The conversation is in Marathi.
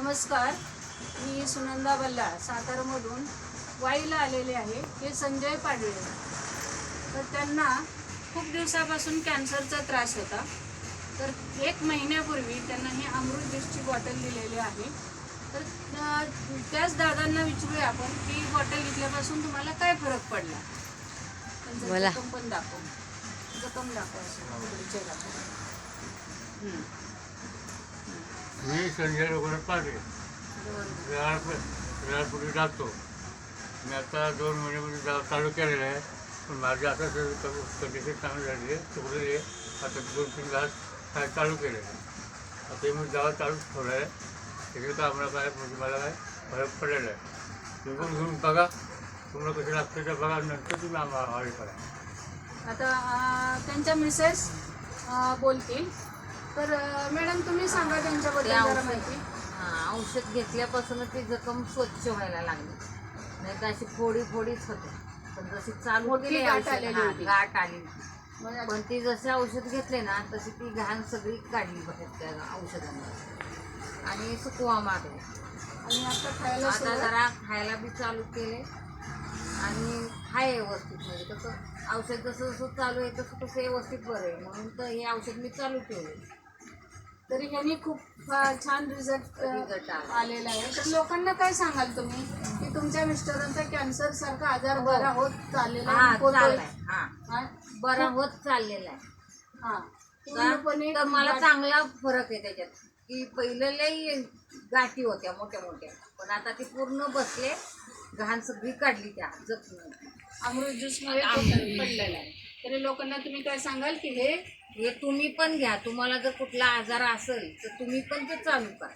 नमस्कार, मी सुनंदा बल्लाळ सातारामधून वाईला आलेले आहे. हे संजय पाडवे. तर त्यांना खूप दिवसापासून कॅन्सरचा त्रास होता. तर 1 महिन्यापूर्वी त्यांना ही अमृत ज्यूसची बॉटल दिलेली आहे. तर त्याच दादांना विचारूया आपण की बॉटल घेतल्यापासून तुम्हाला काय फरक पडला. त्यांचा जखम पण दाखव, जखम दाखव मी संजय रघुनाथ पाडवे रेळापूर्वी जातो. मी आता 2 महिन्यामध्ये चालू केलेलं आहे. पण माझी आता कंडिशन चांगली झाली आहे, चुकलेली आहे. आता 2-3 तास काय चालू केलेलं आहे. आता मी दवा चालूच ठेवलं आहे. त्याचे तर आम्हाला काय म्हणजे मला काय फरक पडलेला आहे. तुम्ही पण घेऊन बघा, तुम्हाला कसं लागतं ते बघा, नंतर तुम्ही आम्हाला करा. आता त्यांच्या मिसेस बोलतील. तर मॅडम तुम्ही सांगा त्यांच्याबद्दल जरा माहिती. औषध घेतल्यापासून ती जखम स्वच्छ व्हायला लागली, नाही तर अशी फोडीच होते. पण जशी चालू केली गाठ आलेली होती. गाठ आली, पण ती जसे औषध घेतले ना तशी ती घाण सगळी काढली बाहेर त्या औषधांना आणि सुकवा मारले. आणि आता जरा खायला बी चालू केले आणि हाय व्यवस्थित. म्हणजे तसं औषध जसं जसं चालू आहे तसं तसं व्यवस्थित बरं आहे. म्हणून तर हे औषध मी चालू ठेवले. तरी ह्यांनी खूप छान रिझल्ट आलेला आहे. तर लोकांना काय सांगाल तुम्ही की तुमच्या मिस्टरांचा कॅन्सर सारखा आजार बरा होत चाललेला आहे? बरा होत चाललेला आहे. पूर्णपणे मला चांगला फरक आहे त्याच्यात. की पहिलं लई गाठी होत्या मोठ्या मोठ्या, पण आता ती पूर्ण बसले. घाण सगळी काढली त्या जखमी अमृत ज्यूसमुळे पडलेला आहे. तरी लोकांना तुम्ही काय सांगाल की हे तुम्ही पण घ्या. तुम्हाला जर कुठला आजार असेल तर तुम्ही पण ते चालू करा.